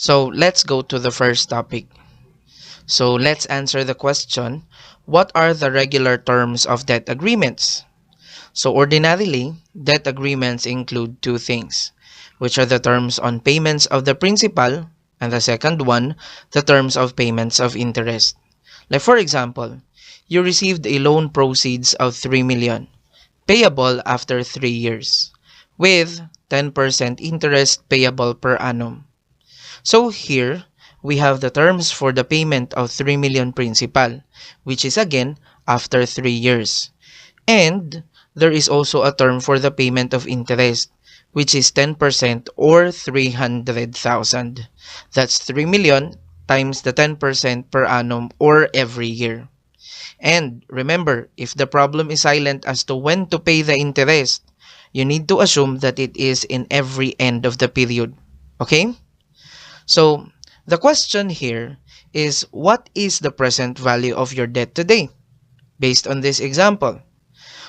So let's go to the first topic. So let's answer the question, what are the regular terms of debt agreements? So ordinarily, debt agreements include two things, which are the terms on payments of the principal, and the second one, the terms of payments of interest. Like for example, you received a loan proceeds of 3 million, payable after 3 years, with 10% interest payable per annum. So here, we have the terms for the payment of 3 million principal, which is again after 3 years. And there is also a term for the payment of interest, which is 10% or 300,000. That's 3 million times the 10% per annum or every year. And remember, if the problem is silent as to when to pay the interest, you need to assume that it is in every end of the period. Okay? So, the question here is, what is the present value of your debt today? Based on this example.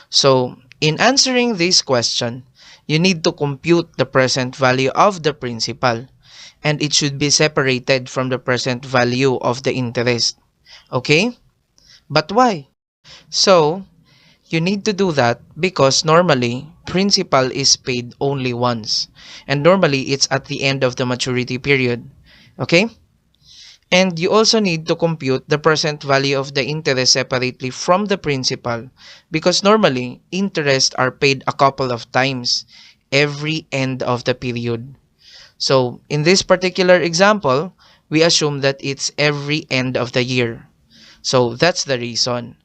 So, in answering this question, you need to compute the present value of the principal, and it should be separated from the present value of the interest. Okay? But why? So, you need to do that because normally, principal is paid only once, and normally it's at the end of the maturity period. Okay? And you also need to compute the present value of the interest separately from the principal because normally, interests are paid a couple of times every end of the period. So, in this particular example, we assume that it's every end of the year. So, that's the reason.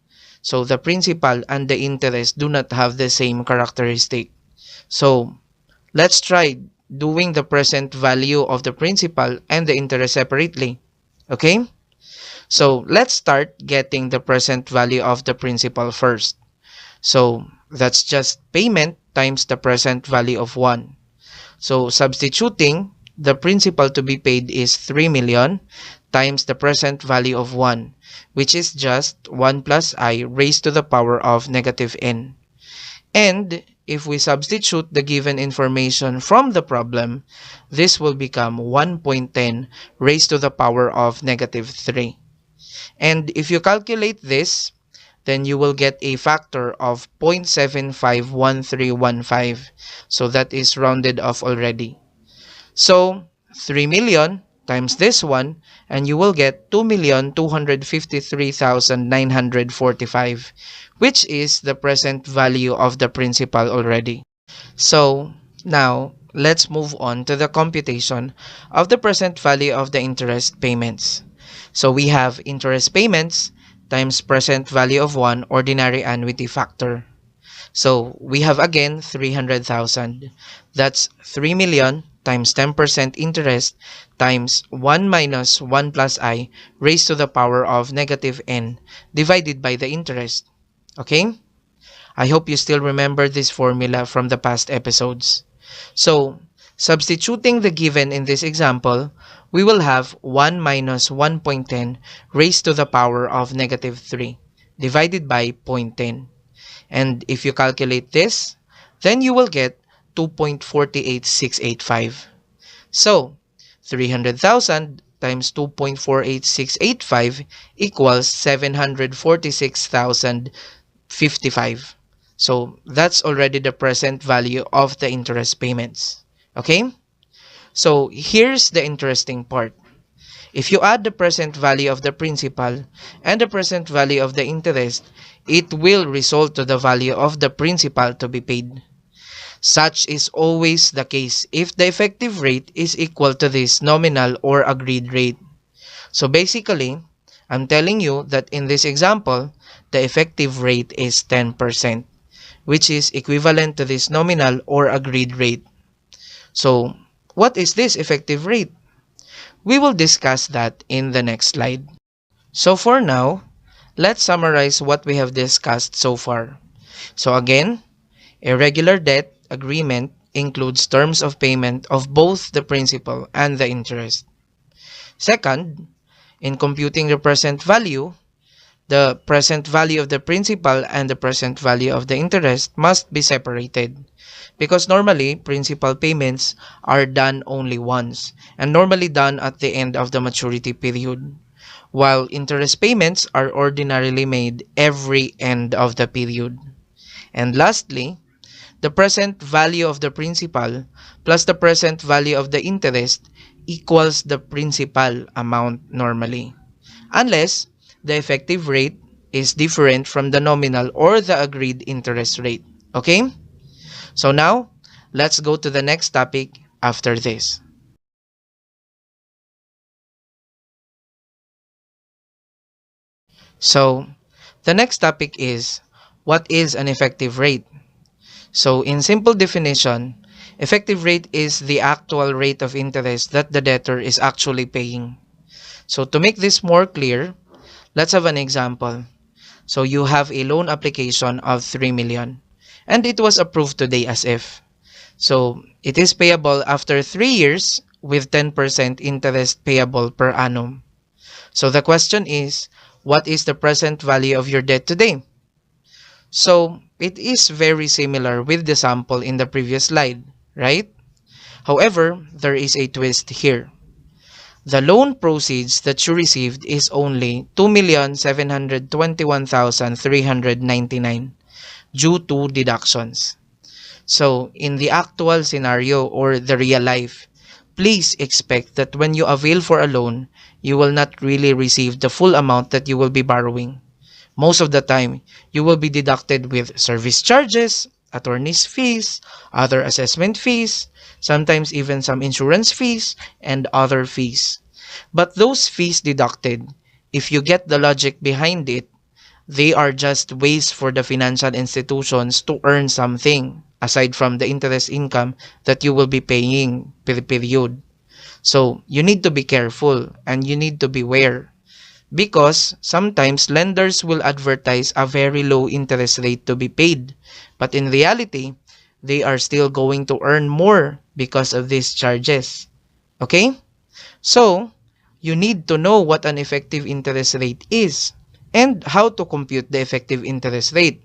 So, the principal and the interest do not have the same characteristic. So, let's try doing the present value of the principal and the interest separately. Okay? So, let's start getting the present value of the principal first. So, that's just payment times the present value of 1. So, substituting, the principal to be paid is 3 million times the present value of 1, which is just 1 plus I raised to the power of negative n. And if we substitute the given information from the problem, this will become 1.10 raised to the power of negative 3. And if you calculate this, then you will get a factor of 0.751315. So that is rounded off already. So 3 million times this one, and you will get 2,253,945, which is the present value of the principal already. So now, let's move on to the computation of the present value of the interest payments. So we have interest payments times present value of 1 ordinary annuity factor. So we have again 300,000. That's 3 million times 10% interest times 1 minus 1 plus I raised to the power of negative n divided by the interest. Okay? I hope you still remember this formula from the past episodes. So, substituting the given in this example, we will have 1 minus 1.10 raised to the power of negative 3 divided by 0.10. And if you calculate this, then you will get 2.48685. So, 300,000 times 2.48685 equals 746,055. So, that's already the present value of the interest payments. Okay? So, here's the interesting part. If you add the present value of the principal and the present value of the interest, it will result to the value of the principal to be paid. Such is always the case if the effective rate is equal to this nominal or agreed rate. So basically, I'm telling you that in this example, the effective rate is 10%, which is equivalent to this nominal or agreed rate. So, what is this effective rate? We will discuss that in the next slide. So for now, let's summarize what we have discussed so far. So again, a regular debt agreement includes terms of payment of both the principal and the interest. Second, in computing the present value of the principal and the present value of the interest must be separated Because normally, principal payments are done only once and normally done at the end of the maturity period, while interest payments are ordinarily made every end of the period. And lastly, the present value of the principal plus the present value of the interest equals the principal amount normally, unless the effective rate is different from the nominal or the agreed interest rate. Okay? So now, let's go to the next topic after this. So, the next topic is, what is an effective rate? So, in simple definition, effective rate is the actual rate of interest that the debtor is actually paying. So, to make this more clear, let's have an example. So, you have a loan application of 3 million and it was approved today as if. So, it is payable after 3 years with 10% interest payable per annum. So, the question is, what is the present value of your debt today? So, it is very similar with the sample in the previous slide, right? However, there is a twist here. The loan proceeds that you received is only 2,721,399 due to deductions. So, in the actual scenario or the real life, please expect that when you avail for a loan, you will not really receive the full amount that you will be borrowing. Most of the time, you will be deducted with service charges, attorney's fees, other assessment fees, sometimes even some insurance fees, and other fees. But those fees deducted, if you get the logic behind it, they are just ways for the financial institutions to earn something aside from the interest income that you will be paying per period. So you need to be careful and you need to beware because sometimes lenders will advertise a very low interest rate to be paid, but in reality, they are still going to earn more because of these charges. Okay? So, you need to know what an effective interest rate is and how to compute the effective interest rate.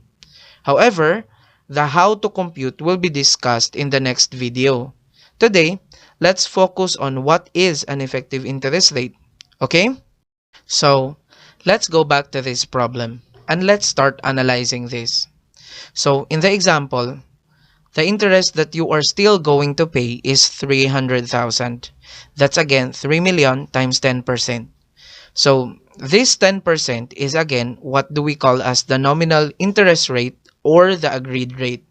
However, the how to compute will be discussed in the next video. Today, let's focus on what is an effective interest rate. Okay? So, let's go back to this problem and let's start analyzing this. So, in the example, the interest that you are still going to pay is 300,000. That's again 3 million times 10%. So, this 10% is again what do we call as the nominal interest rate or the agreed rate.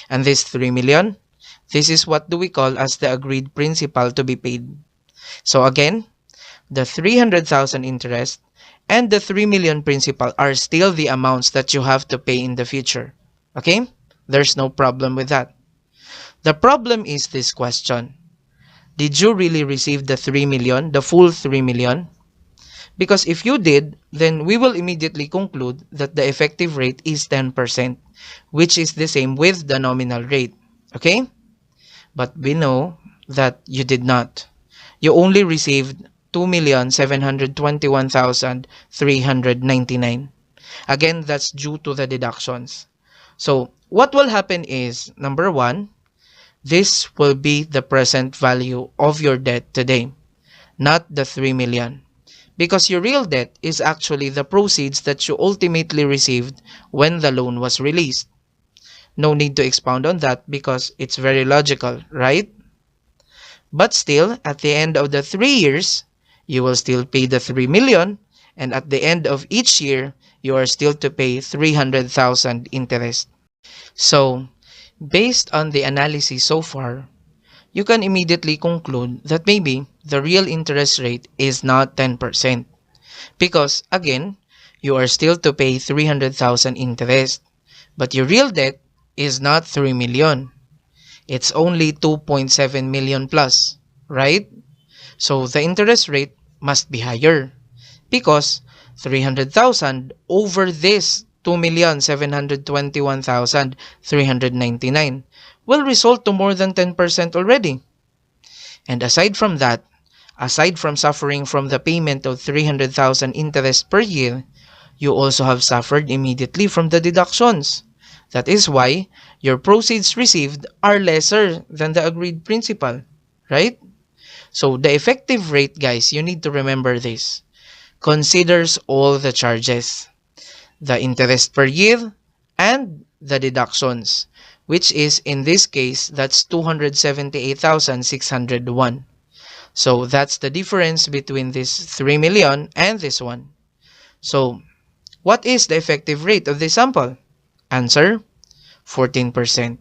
And this 3 million, this is what do we call as the agreed principal to be paid. So again, the 300,000 interest and the 3 million principal are still the amounts that you have to pay in the future. Okay? There's no problem with that. The problem is this question. Did you really receive the 3 million, the full 3 million? Because if you did, then we will immediately conclude that the effective rate is 10%, which is the same with the nominal rate. Okay? But we know that you did not. You only received 2,721,399. Again, that's due to the deductions. So, what will happen is, number one, this will be the present value of your debt today, not the 3 million. Because your real debt is actually the proceeds that you ultimately received when the loan was released. No need to expound on that because it's very logical, right? But still, at the end of the 3 years, you will still pay the 3 million, and at the end of each year, you are still to pay 300,000 interest. So, based on the analysis so far, you can immediately conclude that maybe the real interest rate is not 10%. Because, again, you are still to pay 300,000 interest, but your real debt is not 3 million. It's only 2.7 million plus, right? So the interest rate must be higher because 300,000 over this 2,721,399 will result to more than 10% already. And aside from that, aside from suffering from the payment of 300,000 interest per year, you also have suffered immediately from the deductions. That is why your proceeds received are lesser than the agreed principal, right? So the effective rate, guys, you need to remember this, considers all the charges, the interest per year, and the deductions, which is in this case, that's 278,601. So that's the difference between this 3 million and this one. So what is the effective rate of this sample? Answer, 14%.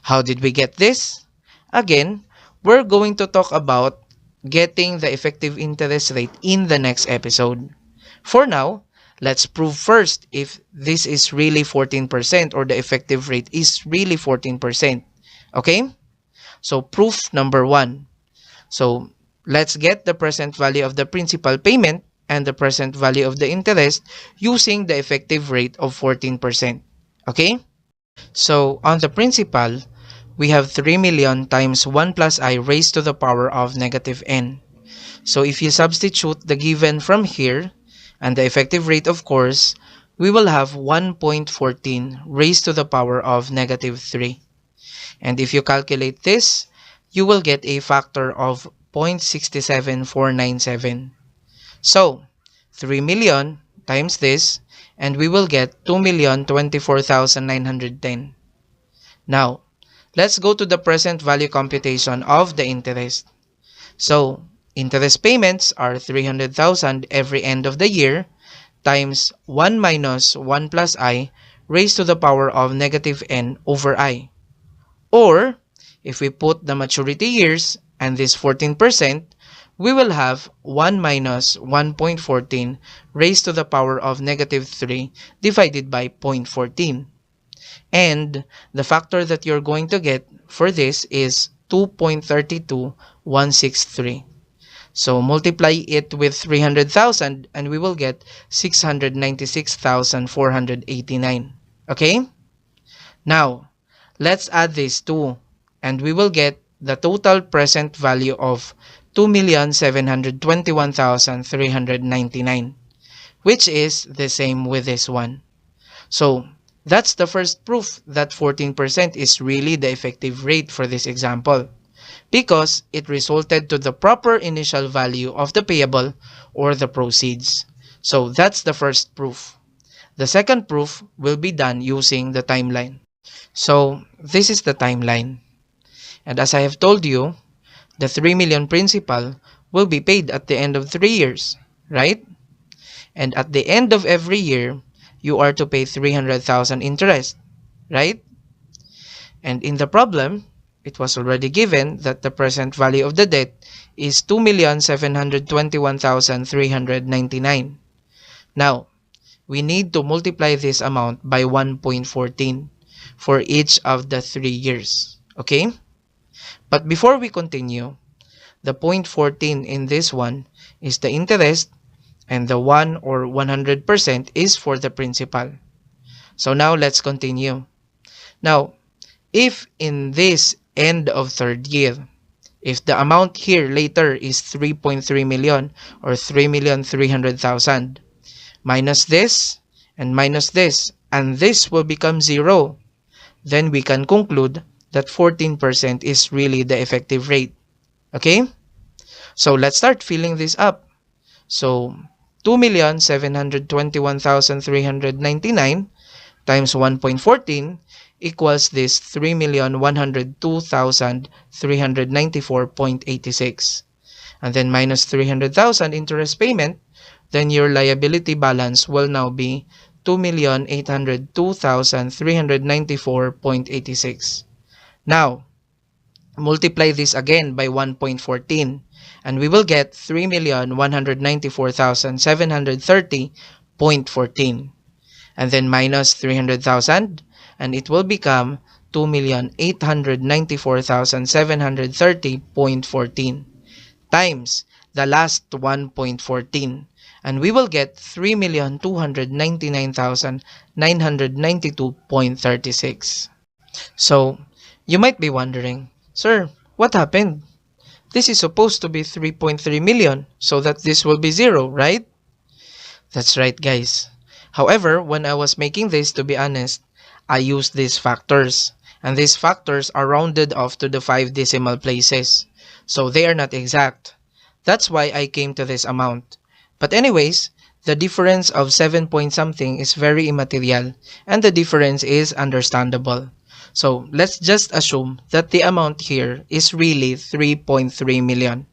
How did we get this? Again, we're going to talk about getting the effective interest rate in the next episode. For now, let's prove first if this is really 14% or the effective rate is really 14%. Okay? So proof number 1. So let's get the present value of the principal payment and the present value of the interest using the effective rate of 14%. Okay? So on the principal, we have 3 million times 1 plus I raised to the power of negative n. So if you substitute the given from here and the effective rate, of course, we will have 1.14 raised to the power of negative 3. And if you calculate this, you will get a factor of 0.67497. So 3 million times this, and we will get 2,024,910. Now, let's go to the present value computation of the interest. So, interest payments are 300,000 every end of the year times 1 minus 1 plus I raised to the power of negative n over I. Or, if we put the maturity years and this 14%, we will have 1 minus 1.14 raised to the power of negative 3 divided by 0.14. And the factor that you're going to get for this is 2.32163. So multiply it with 300,000 and we will get 696,489. Okay? Now, let's add these two and we will get the total present value of 2,721,399, which is the same with this one. So, that's the first proof that 14% is really the effective rate for this example, because it resulted to the proper initial value of the payable or the proceeds. So, that's the first proof. The second proof will be done using the timeline. So, this is the timeline. And as I have told you, the 3 million principal will be paid at the end of 3 years, right? And at the end of every year, you are to pay 300,000 interest, right? And in the problem, it was already given that the present value of the debt is 2,721,399. Now, we need to multiply this amount by 1.14 for each of the 3 years, okay? But before we continue, the 0.14 in this one is the interest and the 1 or 100% is for the principal. So now let's continue. Now, if in this end of third year, if the amount here later is 3.3 million or 3,300,000, minus this, and this will become 0, then we can conclude that 14% is really the effective rate. Okay? So let's start filling this up. So 2,721,399 times 1.14 equals this 3,102,394.86. And then minus 300,000 interest payment, then your liability balance will now be 2,802,394.86. Now, multiply this again by 1.14 and we will get 3,194,730.14. And then minus 300,000 and it will become 2,894,730.14 times the last 1.14 and we will get 3,299,992.36. So, you might be wondering, sir, what happened? This is supposed to be 3.3 million, so that this will be 0, right? That's right, guys. However, when I was making this, to be honest, I use these factors. And these factors are rounded off to the 5 decimal places. So they are not exact. That's why I came to this amount. But anyways, the difference of 7 point something is very immaterial, and the difference is understandable. So let's just assume that the amount here is really 3.3 million.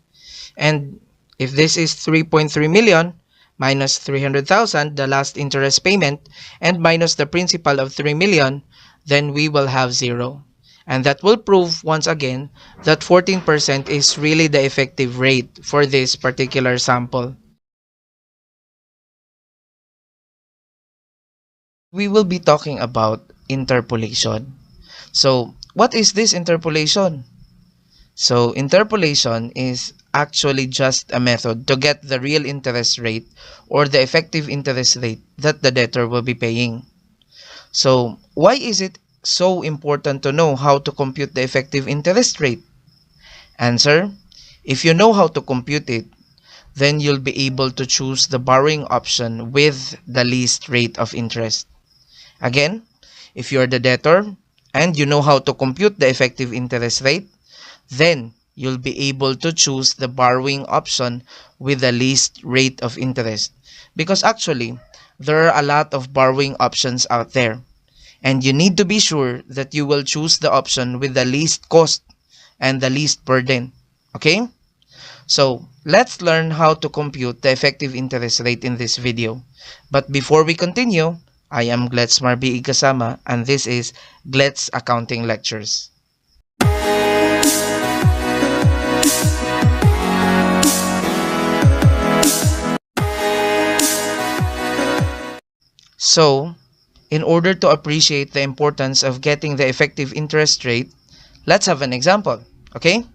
And if this is 3.3 million minus 300,000, the last interest payment, and minus the principal of 3 million, then we will have 0. And that will prove once again that 14% is really the effective rate for this particular sample. We will be talking about interpolation. So, what is this interpolation? So, interpolation is actually just a method to get the real interest rate or the effective interest rate that the debtor will be paying. So, why is it so important to know how to compute the effective interest rate? Answer: if you know how to compute it, then you'll be able to choose the borrowing option with the least rate of interest. Again, if you're the debtor and you know how to compute the effective interest rate, then you'll be able to choose the borrowing option with the least rate of interest. Because actually, there are a lot of borrowing options out there. And you need to be sure that you will choose the option with the least cost and the least burden. Okay? So, let's learn how to compute the effective interest rate in this video. But before we continue, I am Gletzmar B. Igcasama, and this is Gletz Accounting Lectures. So, in order to appreciate the importance of getting the effective interest rate, let's have an example. Okay?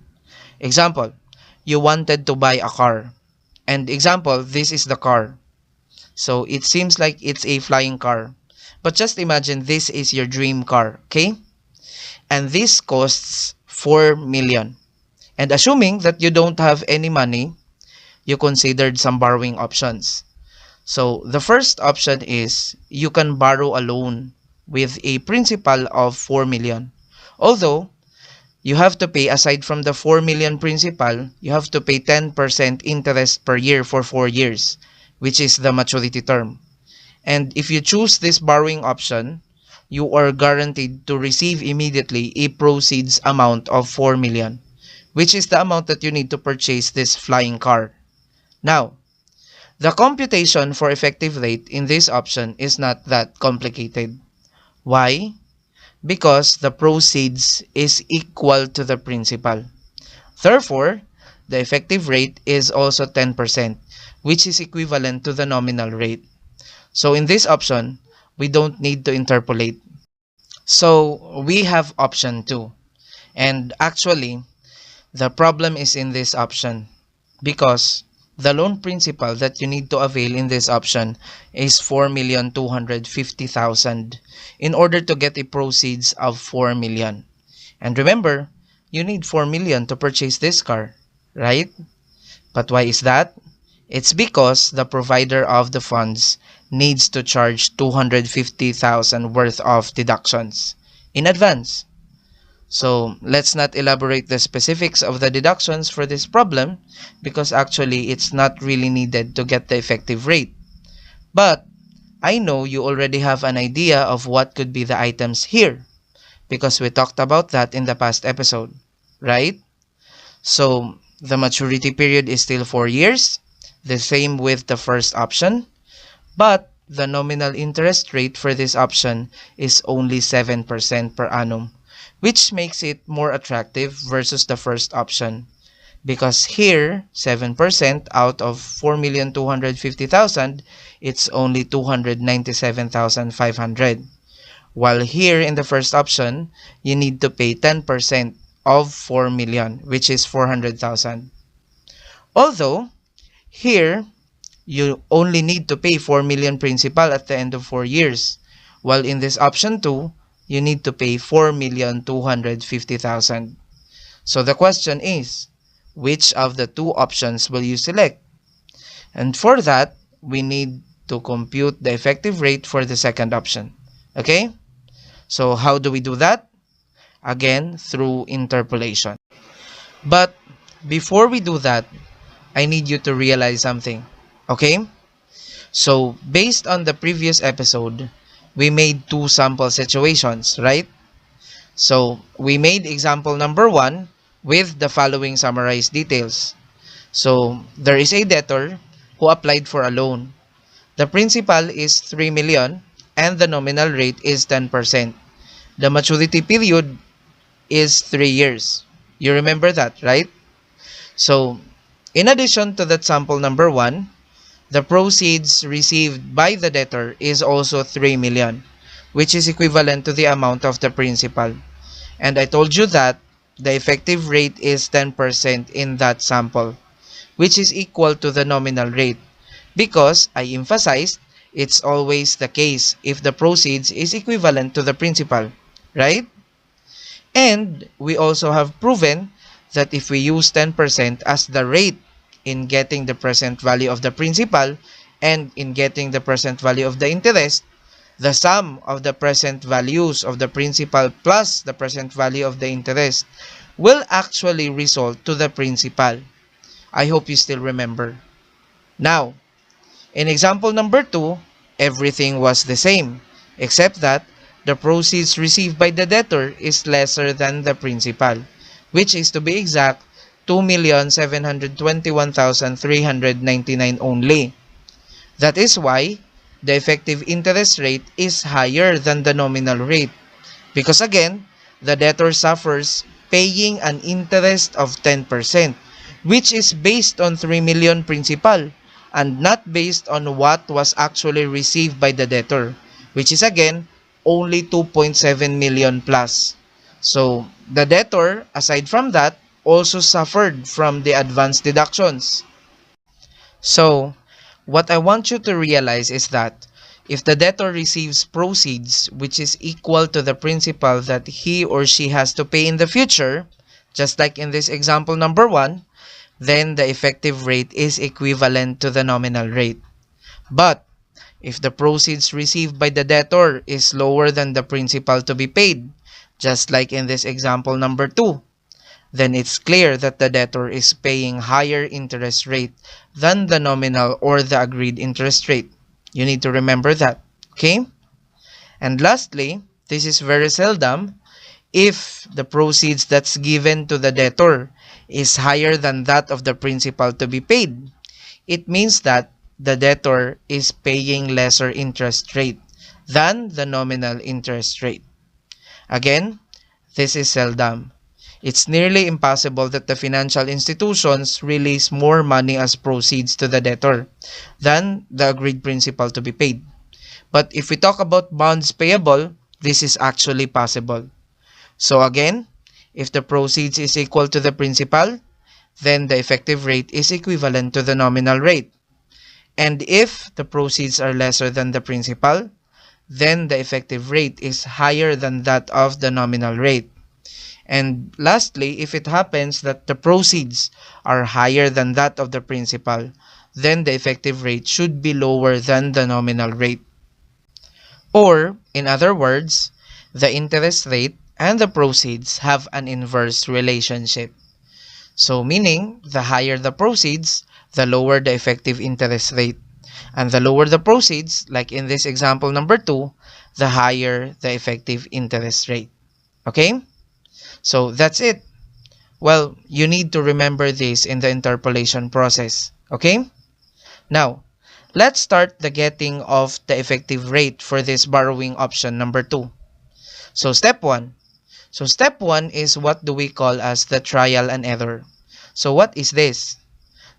Example, you wanted to buy a car. And example, this is the car. So it seems like it's a flying car. But just imagine this is your dream car, okay? And this costs 4 million. And assuming that you don't have any money, you considered some borrowing options. So the first option is you can borrow a loan with a principal of 4 million. Although, you have to pay, aside from the 4 million principal, you have to pay 10% interest per year for 4 years, which is the maturity term. And if you choose this borrowing option, you are guaranteed to receive immediately a proceeds amount of 4 million, which is the amount that you need to purchase this flying car. Now, the computation for effective rate in this option is not that complicated. Why? Because the proceeds is equal to the principal. Therefore, the effective rate is also 10%, which is equivalent to the nominal rate. So in this option, we don't need to interpolate. So we have option 2. And actually, the problem is in this option because the loan principal that you need to avail in this option is 4,250,000 in order to get a proceeds of 4 million. And remember, you need 4 million to purchase this car, right? But why is that? It's because the provider of the funds needs to charge 250,000 worth of deductions in advance. So let's not elaborate the specifics of the deductions for this problem because actually it's not really needed to get the effective rate. But I know you already have an idea of what could be the items here because we talked about that in the past episode, right? So the maturity period is still 4 years, the same with the first option, but the nominal interest rate for this option is only 7% per annum, which makes it more attractive versus the first option. Because here, 7% out of 4,250,000, it's only 297,500. While here in the first option, you need to pay 10% of 4 million, which is 400,000. Although, here, you only need to pay 4 million principal at the end of 4 years. While in this option 2, you need to pay 4,250,000. So the question is, which of the two options will you select? And for that, we need to compute the effective rate for the second option. Okay? So how do we do that? Again, through interpolation. But before we do that, I need you to realize something. Okay? So based on the previous episode, we made two sample situations, right? So we made example number 1 with the following summarized details. So there is a debtor who applied for a loan. The principal is 3 million and the nominal rate is 10%. The maturity period is 3 years. You remember that, right? So in addition to that sample number 1, the proceeds received by the debtor is also 3 million, which is equivalent to the amount of the principal. And I told you that the effective rate is 10% in that sample, which is equal to the nominal rate, because I emphasized it's always the case if the proceeds is equivalent to the principal, right? And we also have proven that if we use 10% as the rate in getting the present value of the principal and in getting the present value of the interest, the sum of the present values of the principal plus the present value of the interest will actually result to the principal. I hope you still remember. Now, in example number 2, everything was the same, except that the proceeds received by the debtor is lesser than the principal, which is, to be exact, 2,721,399 only. That is why the effective interest rate is higher than the nominal rate, because again, the debtor suffers paying an interest of 10%, which is based on 3 million principal and not based on what was actually received by the debtor, which is again only 2.7 million plus. So the debtor, aside from that, also suffered from the advanced deductions. So what I want you to realize is that if the debtor receives proceeds which is equal to the principal that he or she has to pay in the future, just like in this example number 1, then the effective rate is equivalent to the nominal rate. But if the proceeds received by the debtor is lower than the principal to be paid, just like in this example number 2, then it's clear that the debtor is paying higher interest rate than the nominal or the agreed interest rate. You need to remember that, okay? And lastly, this is very seldom if the proceeds that's given to the debtor is higher than that of the principal to be paid. It means that the debtor is paying lesser interest rate than the nominal interest rate. Again, this is seldom. It's nearly impossible that the financial institutions release more money as proceeds to the debtor than the agreed principal to be paid. But if we talk about bonds payable, this is actually possible. So again, if the proceeds is equal to the principal, then the effective rate is equivalent to the nominal rate. And if the proceeds are lesser than the principal, then the effective rate is higher than that of the nominal rate. And lastly, if it happens that the proceeds are higher than that of the principal, then the effective rate should be lower than the nominal rate. Or, in other words, the interest rate and the proceeds have an inverse relationship. So meaning, the higher the proceeds, the lower the effective interest rate. And the lower the proceeds, like in this example number 2, the higher the effective interest rate. Okay? So that's it. Well, you need to remember this in the interpolation process. Okay? Now, let's start the getting of the effective rate for this borrowing option number 2. So step 1. So step 1 is what do we call as the trial and error. So what is this?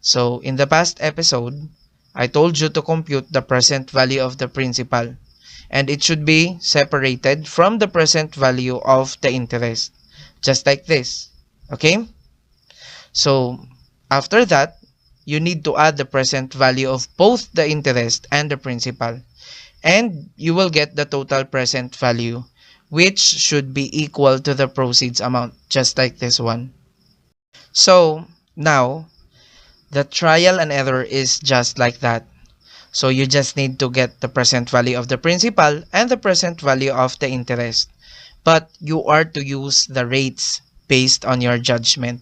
So in the past episode, I told you to compute the present value of the principal, and it should be separated from the present value of the interest, just like this. Okay? So after that, you need to add the present value of both the interest and the principal, and you will get the total present value, which should be equal to the proceeds amount, just like this one. So now, the trial and error is just like that. So you just need to get the present value of the principal and the present value of the interest. But you are to use the rates based on your judgment.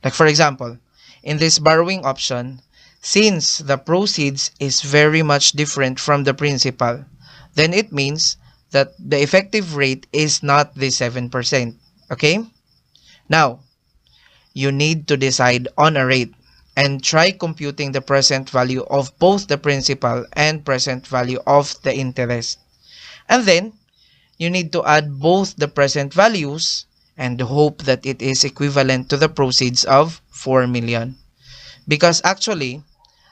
Like for example, in this borrowing option, since the proceeds is very much different from the principal, then it means that the effective rate is not the 7%. Okay? Now, you need to decide on a rate and try computing the present value of both the principal and present value of the interest. And then, you need to add both the present values and hope that it is equivalent to the proceeds of 4 million. Because actually,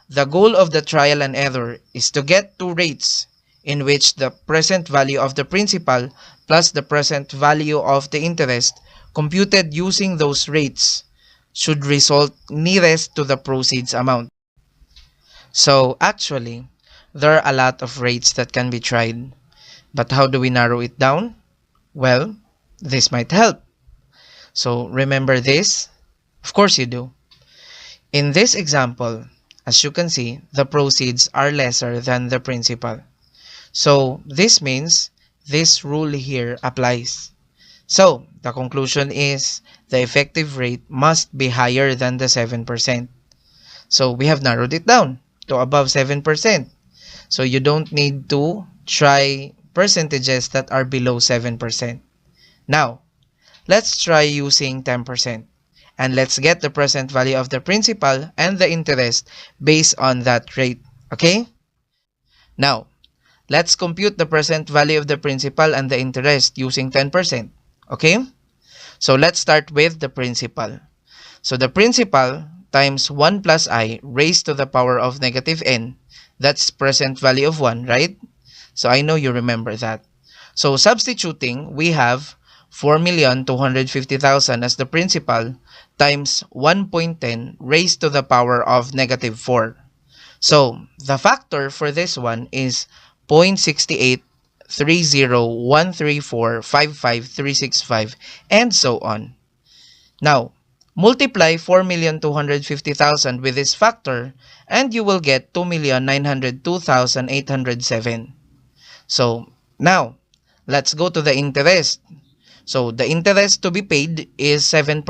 the goal of the trial and error is to get two rates in which the present value of the principal plus the present value of the interest computed using those rates should result nearest to the proceeds amount. So actually, there are a lot of rates that can be tried. But how do we narrow it down? Well, this might help. So remember this? Of course you do. In this example, as you can see, the proceeds are lesser than the principal. So this means this rule here applies. So the conclusion is the effective rate must be higher than the 7%. So we have narrowed it down to above 7%. So you don't need to try percentages that are below 7%. Now, let's try using 10%. And let's get the present value of the principal and the interest based on that rate. Okay? Now, let's compute the present value of the principal and the interest using 10%. Okay? So let's start with the principal. So the principal times 1 plus I raised to the power of negative n. That's present value of 1, right? So I know you remember that. So substituting, we have 4,250,000 as the principal times 1.10 raised to the power of negative 4. So the factor for this one is 0.683013455365 and so on. Now, multiply 4,250,000 with this factor and you will get 2,902,807. So now, let's go to the interest. So the interest to be paid is 7%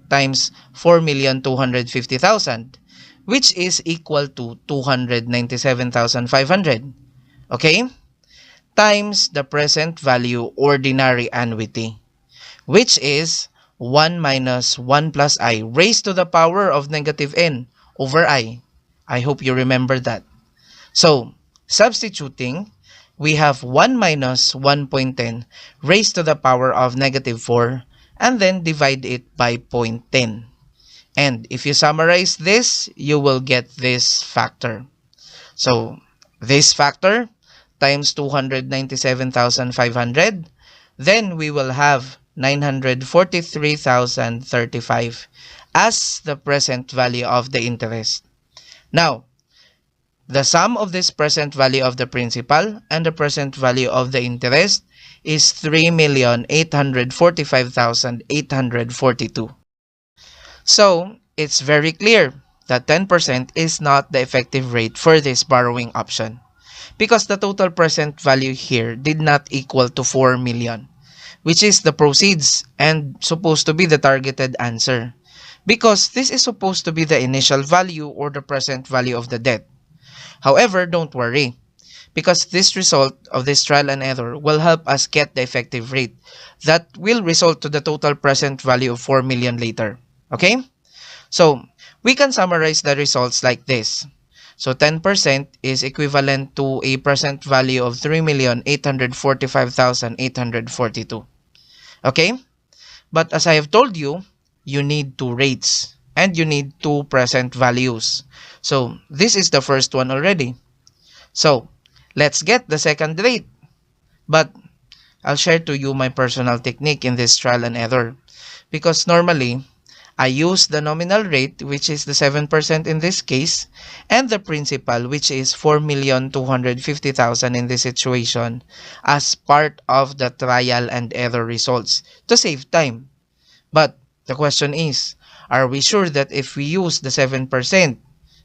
times 4,250,000, which is equal to 297,500. Okay? Times the present value ordinary annuity, which is 1 minus 1 plus I raised to the power of negative n over I. I hope you remember that. So, substituting, we have 1 minus 1.10 raised to the power of negative 4 and then divide it by 0.10. And if you summarize this, you will get this factor. So, this factor times 297,500, then we will have 943,035 as the present value of the interest. Now, the sum of this present value of the principal and the present value of the interest is 3,845,842. So, it's very clear that 10% is not the effective rate for this borrowing option because the total present value here did not equal to 4 million, which is the proceeds and supposed to be the targeted answer because this is supposed to be the initial value or the present value of the debt. However, don't worry, because this result of this trial and error will help us get the effective rate that will result to the total present value of 4 million later. Okay? So, we can summarize the results like this. So, 10% is equivalent to a present value of 3,845,842. Okay? But as I have told you, you need two rates and you need two present values. So, this is the first one already. So, let's get the second rate. But, I'll share to you my personal technique in this trial and error. Because normally, I use the nominal rate, which is the 7% in this case, and the principal, which is 4,250,000 in this situation, as part of the trial and error results to save time. But, the question is, are we sure that if we use the 7%,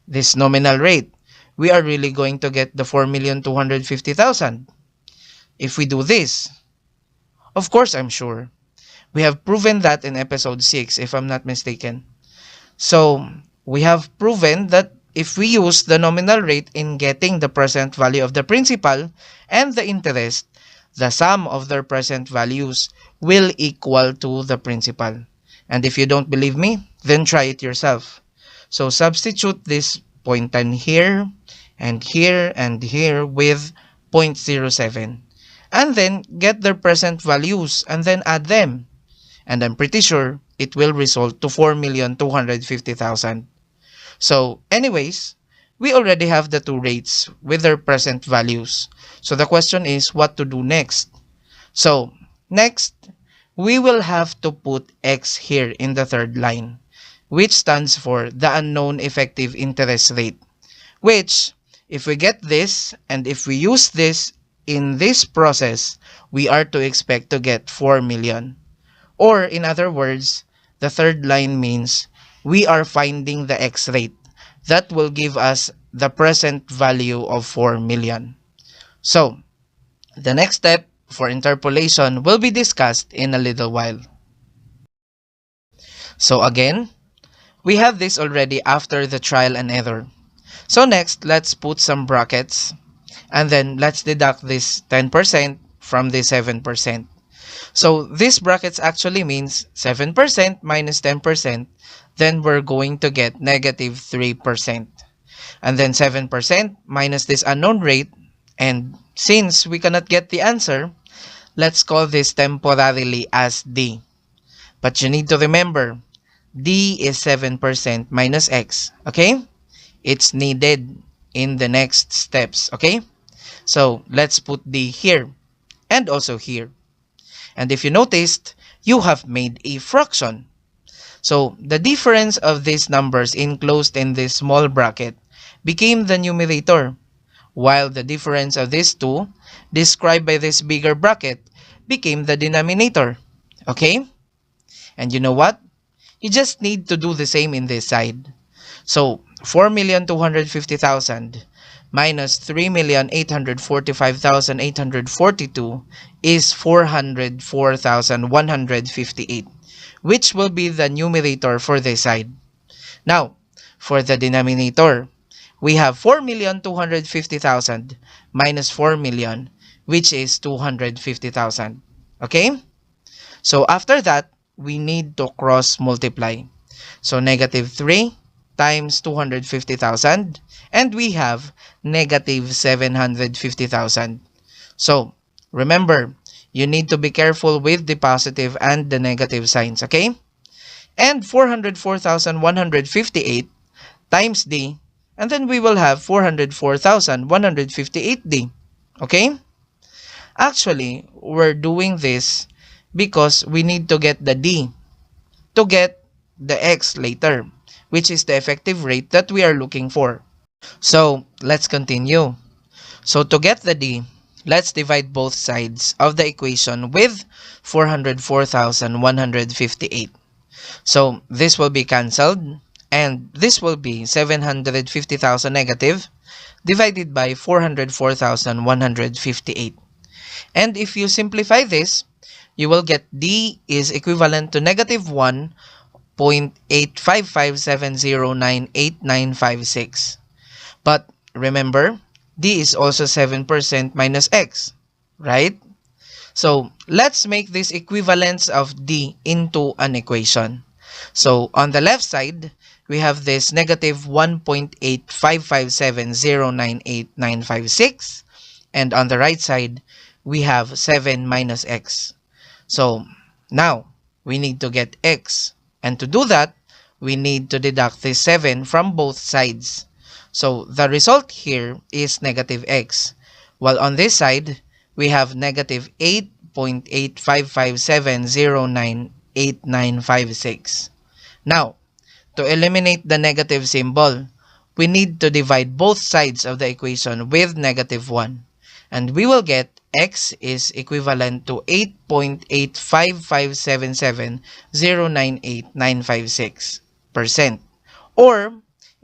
this nominal rate, we are really going to get the 4,250,000 if we do this? Of course, I'm sure. We have proven that in episode 6, if I'm not mistaken. So, we have proven that if we use the nominal rate in getting the present value of the principal and the interest, the sum of their present values will equal to the principal. And if you don't believe me, then try it yourself. So, substitute this point 10 here, and here, and here with 0.07. And then get their present values and then add them. And I'm pretty sure it will result to 4,250,000. So anyways, we already have the two rates with their present values. So the question is what to do next. So next, we will have to put X here in the third line, which stands for the unknown effective interest rate, which if we get this and if we use this in this process, we are to expect to get 4 million. Or in other words, the third line means we are finding the X rate that will give us the present value of 4 million. So, the next step for interpolation will be discussed in a little while. So again, we have this already after the trial and error. So next, let's put some brackets and then let's deduct this 10% from the 7%. So this brackets actually means 7% minus 10%, then we're going to get negative 3%. And then 7% minus this unknown rate, and since we cannot get the answer, let's call this temporarily as D. But you need to remember, D is 7% minus X, okay? It's needed in the next steps, okay? So let's put D here and also here. And if you noticed, you have made a fraction. So the difference of these numbers enclosed in this small bracket became the numerator, while the difference of these two, described by this bigger bracket, became the denominator. Okay? And you know what? You just need to do the same in this side. So 4,250,000 minus 3,845,842 is 404,158, which will be the numerator for this side. Now, for the denominator, we have 4,250,000 minus 4 million, which is 250,000. Okay? So after that, we need to cross multiply. So negative 3 times 250,000, and we have negative 750,000. So remember, you need to be careful with the positive and the negative signs, okay? And 404,158 times D, and then we will have 404,158D, okay? Actually, we're doing this because we need to get the D to get the X later, which is the effective rate that we are looking for. So let's continue. So to get the D, let's divide both sides of the equation with 404,158. So this will be cancelled, and this will be 750,000 negative divided by 404,158. And if you simplify this, you will get D is equivalent to negative 1.85570989956. But remember, D is also 7% minus X, right? So let's make this equivalence of D into an equation. So on the left side, we have this negative 1.85570989956, and on the right side, we have 7 minus X. So now we need to get X, and to do that, we need to deduct this 7 from both sides. So the result here is negative X, while on this side, we have negative 8.85570989956. Now, to eliminate the negative symbol, we need to divide both sides of the equation with negative 1. And we will get X is equivalent to 8.85577098956%. Or,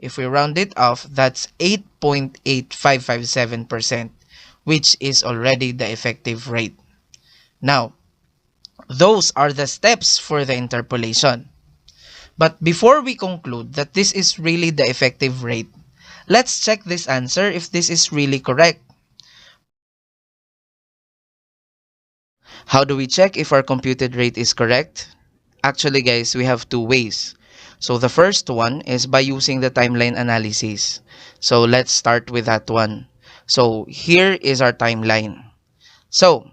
If we round it off, that's 8.8557%, which is already the effective rate. Now, those are the steps for the interpolation. But before we conclude that this is really the effective rate, let's check this answer if this is really correct. How do we check if our computed rate is correct? Actually, guys, we have two ways. So the first one is by using the timeline analysis. So let's start with that one. So here is our timeline. So,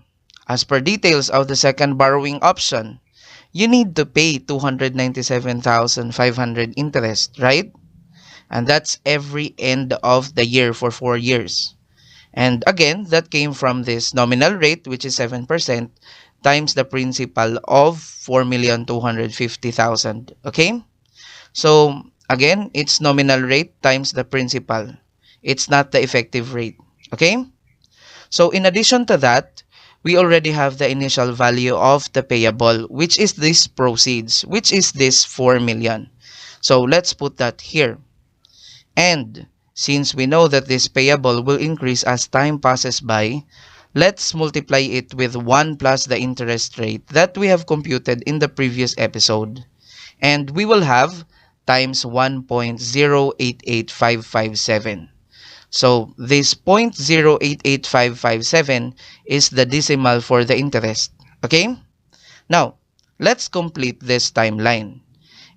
as per details of the second borrowing option, you need to pay 297,500 interest, right? And that's every end of the year for 4 years. And again, that came from this nominal rate, which is 7%, times the principal of 4,250,000. Okay? So, again, it's nominal rate times the principal. It's not the effective rate. Okay? So, in addition to that, we already have the initial value of the payable, which is this proceeds, which is this 4 million. So, let's put that here. And since we know that this payable will increase as time passes by, let's multiply it with 1 plus the interest rate that we have computed in the previous episode. And we will have times 1.088557. So this 0.088557 is the decimal for the interest. Okay? Now, let's complete this timeline.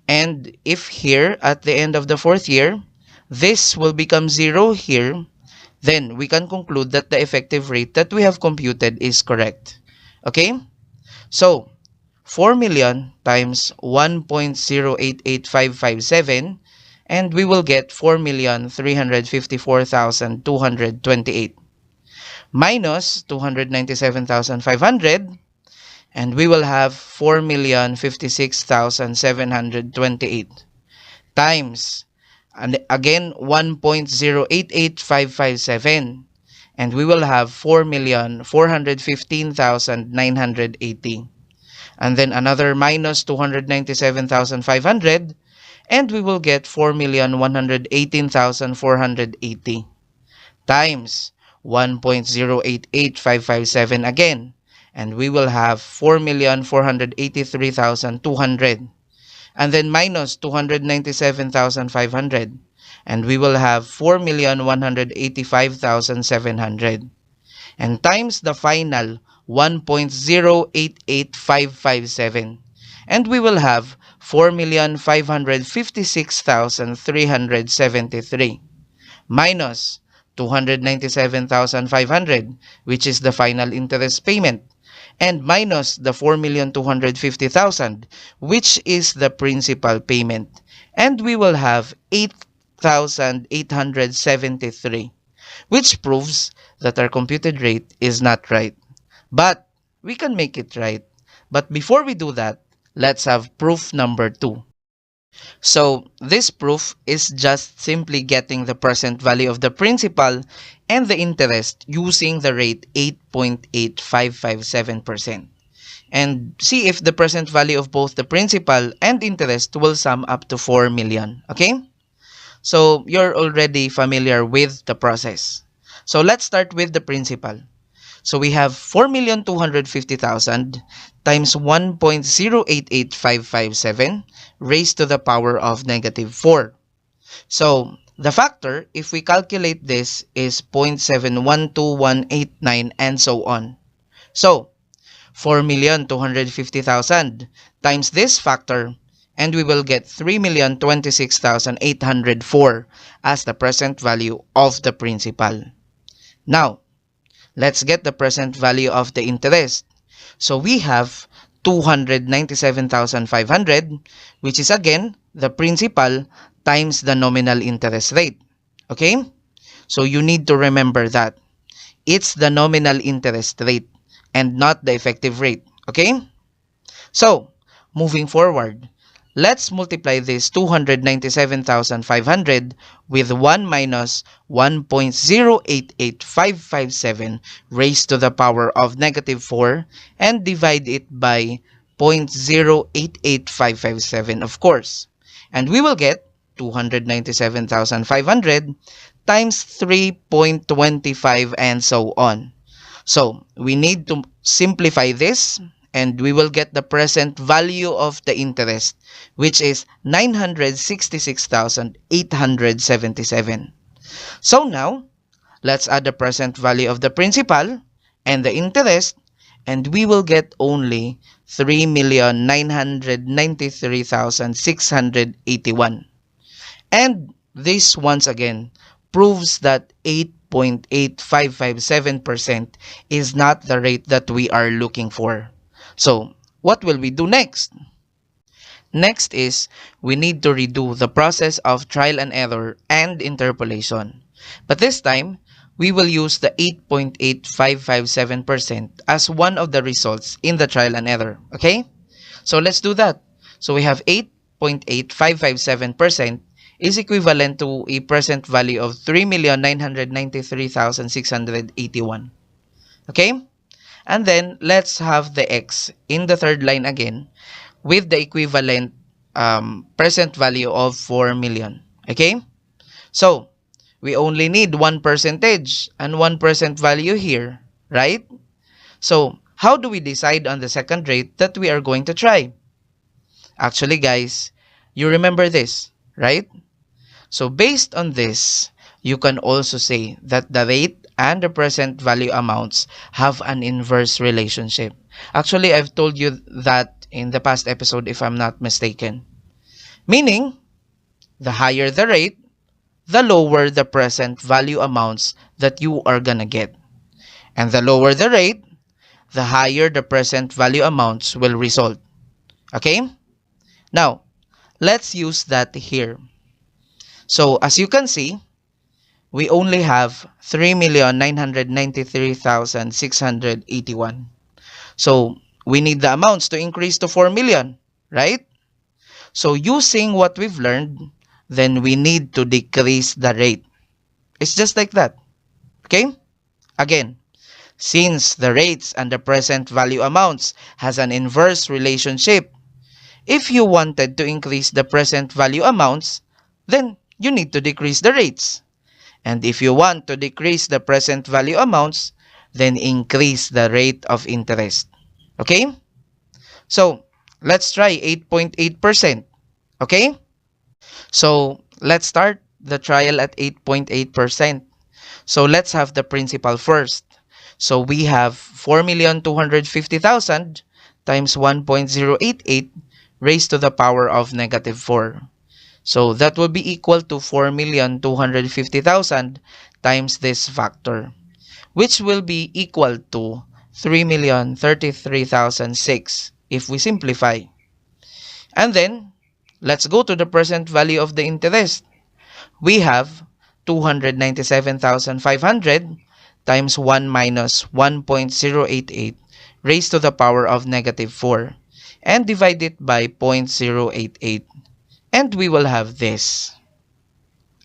And if here at the end of the 4th year, this will become 0 here, then we can conclude that the effective rate that we have computed is correct. Okay? So, 4 million times 1.088557, and we will get 4,354,228 minus 297,500, and we will have 4,056,728 times, and again 1.088557, and we will have 4,415,980, and then another minus 297,500, and we will get 4,118,480 times 1.088557 again, and we will have 4,483,200, and then minus 297,500, and we will have 4,185,700, and times the final 1.088557, and we will have 4,556,373 minus 297,500, which is the final interest payment, and minus the 4,250,000, which is the principal payment, and we will have 8,873, which proves that our computed rate is not right. But we can make it right. But before we do that, let's have proof number 2. So this proof is just simply getting the present value of the principal and the interest using the rate 8.8557%. And see if the present value of both the principal and interest will sum up to 4 million. Okay? So you're already familiar with the process. So let's start with the principal. So we have 4,250,000 times 1.088557 raised to the power of negative 4. So the factor, if we calculate this, is 0.712189 and so on. So 4,250,000 times this factor, and we will get 3,026,804 as the present value of the principal. Now, let's get the present value of the interest. So we have 297,500, which is again the principal times the nominal interest rate. Okay? So you need to remember that it's the nominal interest rate and not the effective rate. Okay? So, moving forward, let's multiply this 297,500 with 1 minus 1.088557 raised to the power of negative 4 and divide it by 0.088557, of course. And we will get 297,500 times 3.25 and so on. So we need to simplify this and we will get the present value of the interest, which is 966,877. So now, let's add the present value of the principal and the interest, and we will get only 3,993,681. And this once again proves that 8.8557% is not the rate that we are looking for. So, what will we do next? Next is, we need to redo the process of trial and error and interpolation. But this time, we will use the 8.8557% as one of the results in the trial and error. Okay? So let's do that. So we have 8.8557% is equivalent to a present value of 3,993,681. Okay? And then, let's have the x in the third line again with the equivalent present value of 4 million. Okay? So, we only need 1% and 1% value here, right? So, how do we decide on the second rate that we are going to try? Actually, guys, you remember this, right? So, based on this, you can also say that the rate and the present value amounts have an inverse relationship. Actually, I've told you that in the past episode, if I'm not mistaken. Meaning, the higher the rate, the lower the present value amounts that you are gonna get. And the lower the rate, the higher the present value amounts will result. Okay? Now, let's use that here. So, as you can see, we only have 3,993,681. So, we need the amounts to increase to 4 million, right? So, using what we've learned, then we need to decrease the rate. It's just like that. Okay? Again, since the rates and the present value amounts has an inverse relationship, if you wanted to increase the present value amounts, then you need to decrease the rates. And if you want to decrease the present value amounts, then increase the rate of interest. Okay? So, let's try 8.8%. Okay? So, let's start the trial at 8.8%. So, let's have the principal first. So, we have 4,250,000 times 1.088 raised to the power of negative 4. So, that will be equal to 4,250,000 times this factor, which will be equal to 3,033,006 if we simplify. And then, let's go to the present value of the interest. We have 297,500 times 1 minus 1.088 raised to the power of negative 4 and divide it by 0.088. And we will have this.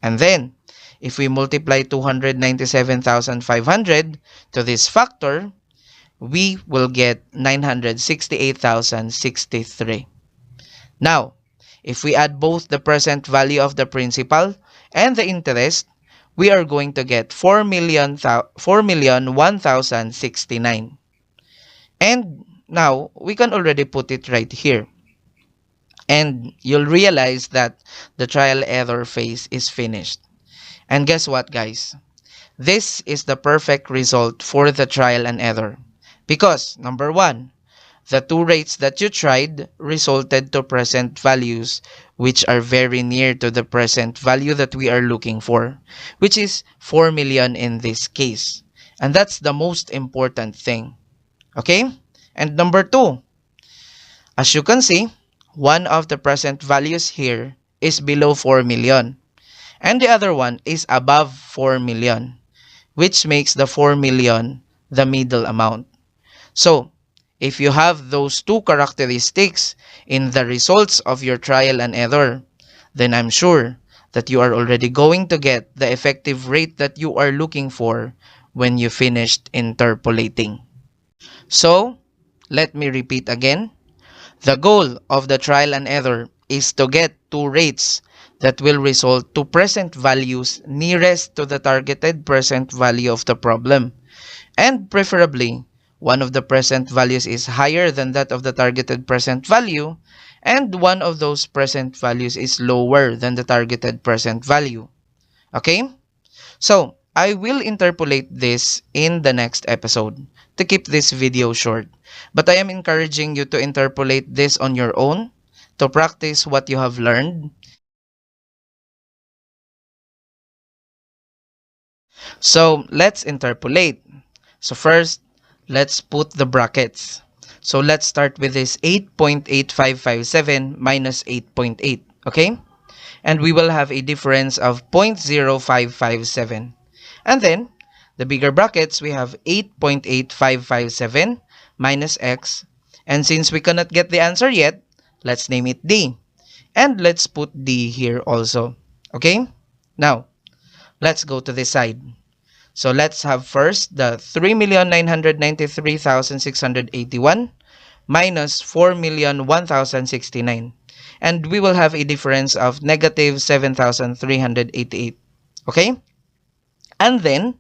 And then, if we multiply 297,500 to this factor, we will get 968,063. Now, if we add both the present value of the principal and the interest, we are going to get 4,001,069. And now, we can already put it right here. And you'll realize that the trial error phase is finished. And guess what, guys? This is the perfect result for the trial and error. Because, number 1, the two rates that you tried resulted to present values which are very near to the present value that we are looking for, which is 4 million in this case. And that's the most important thing. Okay? And number 2, as you can see, one of the present values here is below 4 million. And the other one is above 4 million, which makes the 4 million the middle amount. So, if you have those two characteristics in the results of your trial and error, then I'm sure that you are already going to get the effective rate that you are looking for when you finished interpolating. So, let me repeat again. The goal of the trial and error is to get two rates that will result to present values nearest to the targeted present value of the problem. And preferably, one of the present values is higher than that of the targeted present value, and one of those present values is lower than the targeted present value. Okay? So, I will interpolate this in the next episode to keep this video short. But I am encouraging you to interpolate this on your own, to practice what you have learned. So, let's interpolate. So first, let's put the brackets. So let's start with this 8.8557 minus 8.8, okay? And we will have a difference of 0.0557. And then, the bigger brackets, we have 8.8557 minus x. And since we cannot get the answer yet, let's name it D. And let's put D here also, okay? Now, let's go to this side. So let's have first the 3,993,681 minus 4,001,069. And we will have a difference of negative 7,388. Okay? And then,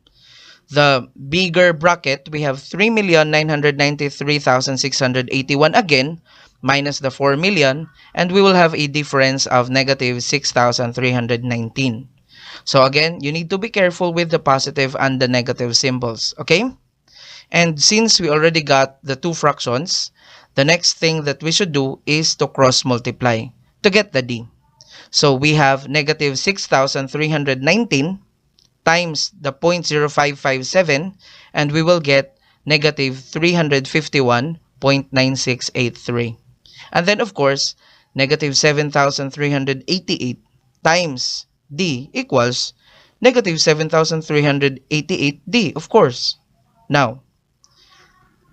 the bigger bracket, we have 3,993,681 again, minus the 4 million, and we will have a difference of negative 6,319. So again, you need to be careful with the positive and the negative symbols, okay? And since we already got the two fractions, the next thing that we should do is to cross multiply to get the D. So we have negative 6,319 times the 0.0557, and we will get negative 351.9683. And then of course, negative 7,388 times D equals negative 7,388D, of course. Now,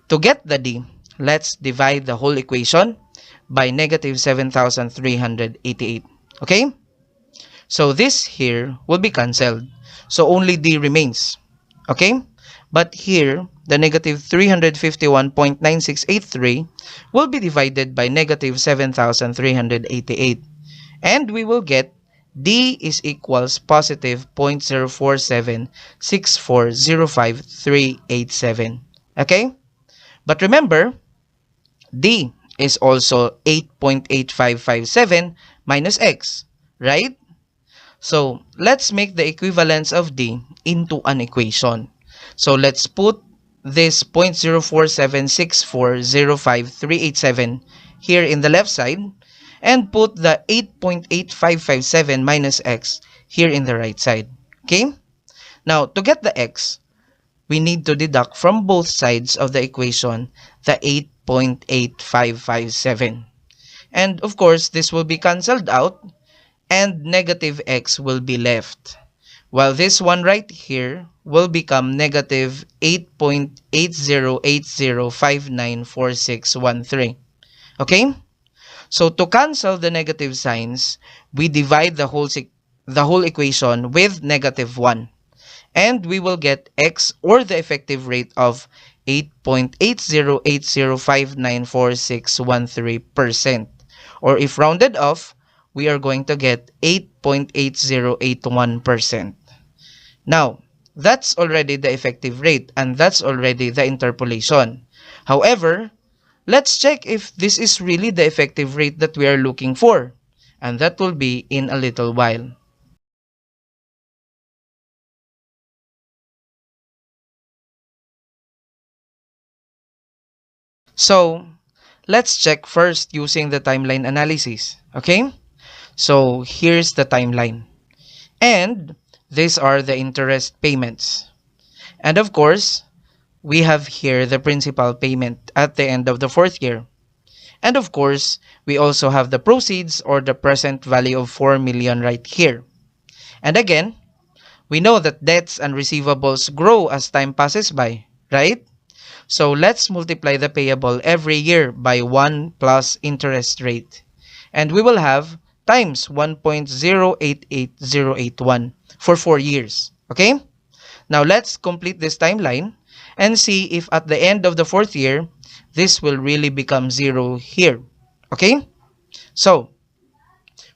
to get the D, let's divide the whole equation by negative 7,388. Okay? So this here will be cancelled. So only D remains. Okay? But here, the negative 351.9683 will be divided by negative 7,388. And we will get D is equals positive 0.0476405,387. Okay? But remember, D is also 8.8557 minus X, right? So, let's make the equivalence of D into an equation. So, let's put this 0.0476405,387 here in the left side, and put the 8.8557 minus x here in the right side. Okay? Now, to get the x, we need to deduct from both sides of the equation the 8.8557. And of course, this will be cancelled out and negative x will be left. While this one right here will become negative 8.8080594613. Okay? So to cancel the negative signs, we divide the whole equation with negative 1. And we will get x, or the effective rate of 8.8080594613%. Or if rounded off, we are going to get 8.8081%. Now, that's already the effective rate and that's already the interpolation. However, let's check if this is really the effective rate that we are looking for. And that will be in a little while. So, let's check first using the timeline analysis. Okay? So, here's the timeline. And these are the interest payments. And of course, we have here the principal payment at the end of the 4th year. And of course, we also have the proceeds, or the present value of 4 million right here. And again, we know that debts and receivables grow as time passes by, right? So let's multiply the payable every year by 1 plus interest rate. And we will have times 1.088081 for 4 years. Okay? Now let's complete this timeline and see if at the end of the 4th year, this will really become 0 here. Okay? So,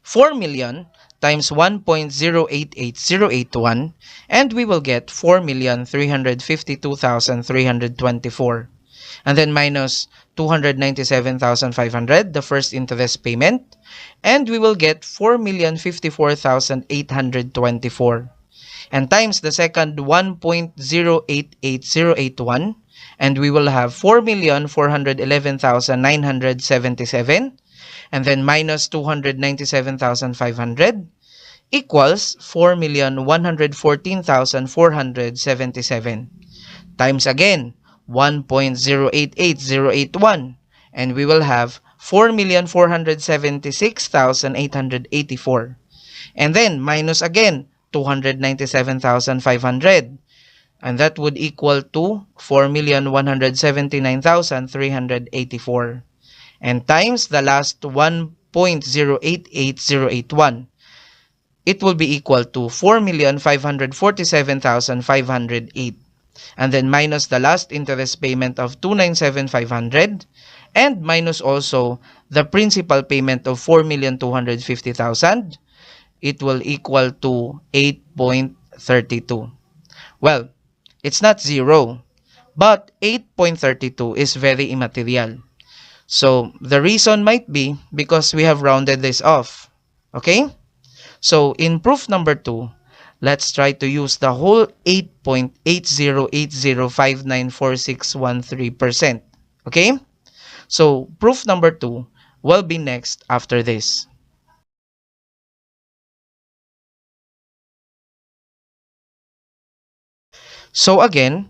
4 million times 1.088081, and we will get 4,352,324. And then minus 297,500, the first interest payment, and we will get 4,054,824. And times the second 1.088081, and we will have 4,411,977, and then minus 297,500 equals 4,114,477. Times again 1.088081, and we will have 4,476,884. And then minus again 297,500, and that would equal to 4,179,384. And times the last 1.088081, it will be equal to 4,547,508. And then minus the last interest payment of 297,500, and minus also the principal payment of 4,250,000, it will equal to 8.32. Well, it's not zero, but 8.32 is very immaterial. So the reason might be because we have rounded this off. Okay? So in proof number 2, let's try to use the whole 8.8080594613%. Okay? So proof number 2 will be next after this. So again,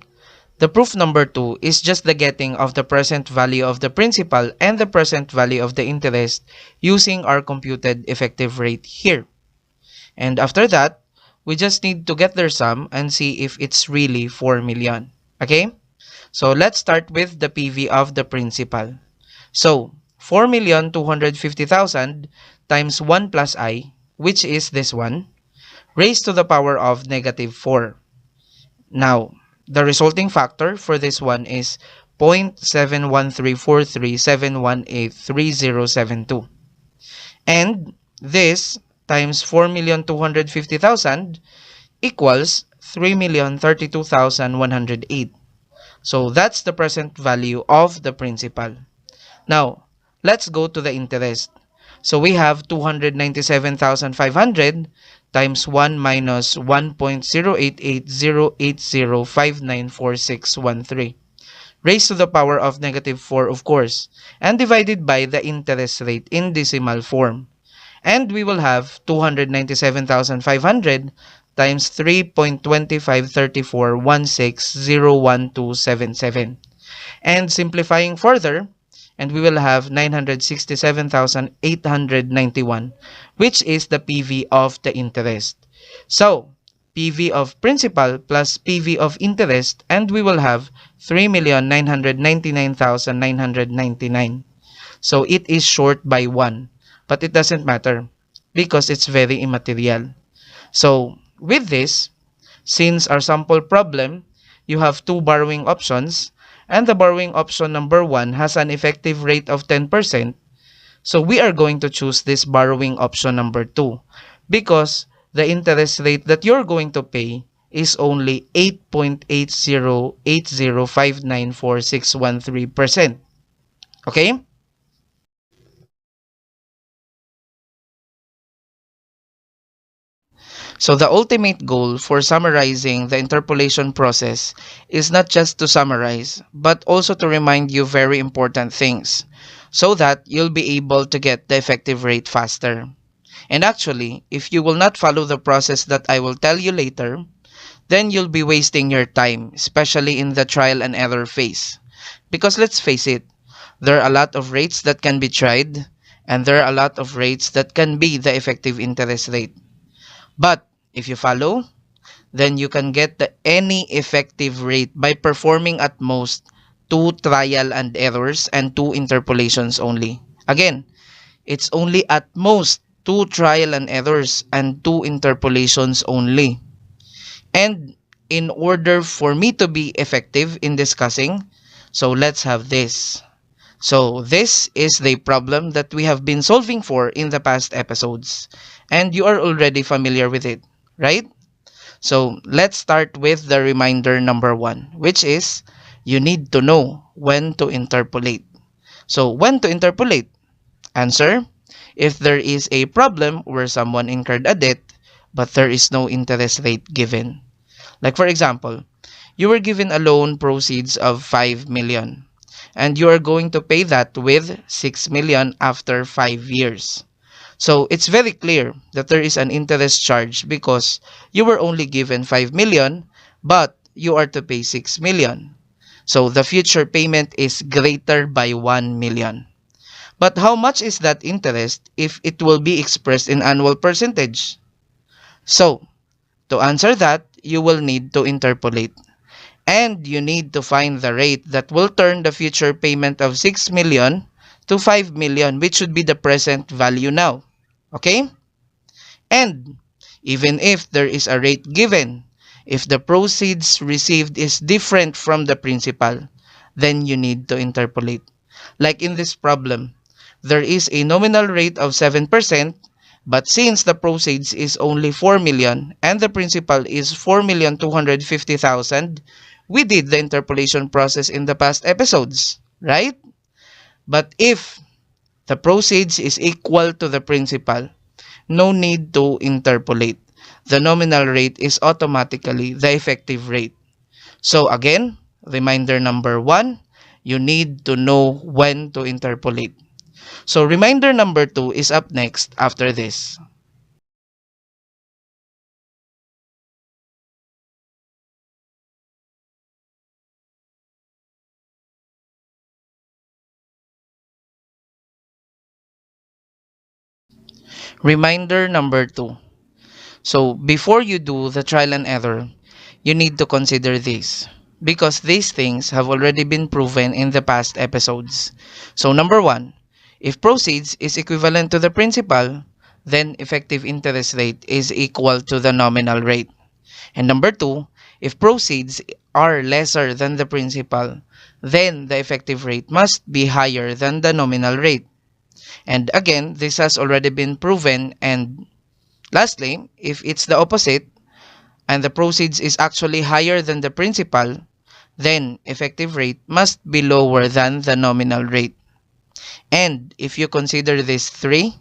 the proof number 2 is just the getting of the present value of the principal and the present value of the interest using our computed effective rate here. And after that, we just need to get their sum and see if it's really 4 million. Okay? So let's start with the PV of the principal. So 4,250,000 times 1 plus I, which is this one, raised to the power of negative 4. Now, the resulting factor for this one is 0.71343,718,3072. And this times 4,250,000 equals 3,032,108. So that's the present value of the principal. Now, let's go to the interest. So we have 297,500 times 1 minus 1.088080594613 raised to the power of negative 4, of course, and divided by the interest rate in decimal form. And we will have 297,500 times 3.25341601,277. And simplifying further, and we will have 967,891, which is the PV of the interest. So, PV of principal plus PV of interest, and we will have 3,999,999. So, it is short by 1, but it doesn't matter because it's very immaterial. So, with this, since our sample problem, you have two borrowing options, and the borrowing option number 1 has an effective rate of 10%, so we are going to choose this borrowing option number 2 because the interest rate that you're going to pay is only 8.8080594613%. Okay? So the ultimate goal for summarizing the interpolation process is not just to summarize, but also to remind you very important things, so that you'll be able to get the effective rate faster. And actually, if you will not follow the process that I will tell you later, then you'll be wasting your time, especially in the trial and error phase. Because let's face it, there are a lot of rates that can be tried, and there are a lot of rates that can be the effective interest rate. But if you follow, then you can get any effective rate by performing at most 2 trial and errors and 2 interpolations only. Again, it's only at most 2 trial and errors and 2 interpolations only. And in order for me to be effective in discussing, so let's have this. So this is the problem that we have been solving for in the past episodes, and you are already familiar with it, right? So let's start with the reminder number 1, which is you need to know when to interpolate. So when to interpolate? Answer: if there is a problem where someone incurred a debt, but there is no interest rate given. Like for example, you were given a loan proceeds of 5 million and you are going to pay that with 6 million after 5 years. So it's very clear that there is an interest charge because you were only given 5 million but you are to pay 6 million. So the future payment is greater by 1 million. But how much is that interest if it will be expressed in annual percentage? So to answer that, you will need to interpolate. And you need to find the rate that will turn the future payment of 6 million to 5 million, which should be the present value now. Okay? And even if there is a rate given, if the proceeds received is different from the principal, then you need to interpolate. Like in this problem, there is a nominal rate of 7%, but since the proceeds is only 4 million and the principal is 4,250,000, we did the interpolation process in the past episodes, right? But if the proceeds is equal to the principal, no need to interpolate. The nominal rate is automatically the effective rate. So again, reminder number 1, you need to know when to interpolate. So reminder number 2 is up next after this. Reminder number 2. So before you do the trial and error, you need to consider this because these things have already been proven in the past episodes. So number 1, if proceeds is equivalent to the principal, then effective interest rate is equal to the nominal rate. And number 2, if proceeds are lesser than the principal, then the effective rate must be higher than the nominal rate. And again, this has already been proven. And lastly, if it's the opposite and the proceeds is actually higher than the principal, then effective rate must be lower than the nominal rate. And if you consider these 3,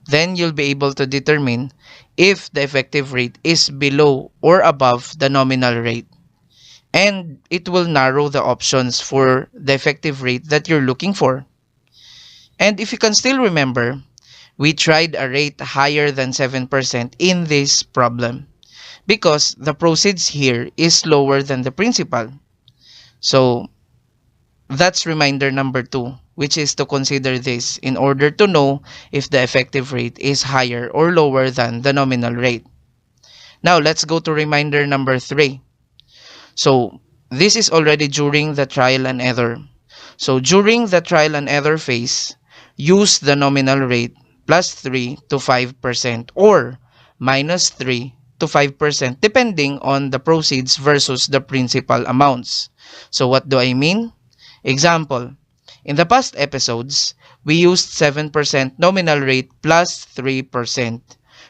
then you'll be able to determine if the effective rate is below or above the nominal rate. And it will narrow the options for the effective rate that you're looking for. And if you can still remember, we tried a rate higher than 7% in this problem because the proceeds here is lower than the principal. So that's reminder number 2, which is to consider this in order to know if the effective rate is higher or lower than the nominal rate. Now let's go to reminder number 3. So this is already during the trial and error. So during the trial and error phase, use the nominal rate plus 3 to 5% or minus 3 to 5% depending on the proceeds versus the principal amounts. So what do I mean? Example, in the past episodes, we used 7% nominal rate plus 3%,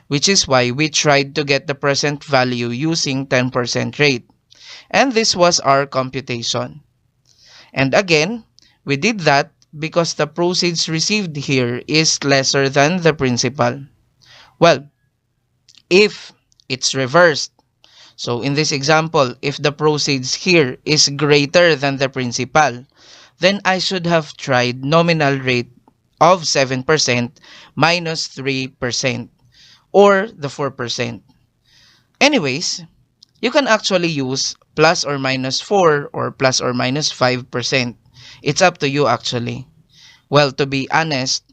which is why we tried to get the present value using 10% rate. And this was our computation. And again, we did that because the proceeds received here is lesser than the principal. Well, if it's reversed, so in this example, if the proceeds here is greater than the principal, then I should have tried nominal rate of 7% minus 3% or the 4%. Anyways, you can actually use plus or minus 4 or plus or minus 5%. It's up to you actually. Well, to be honest,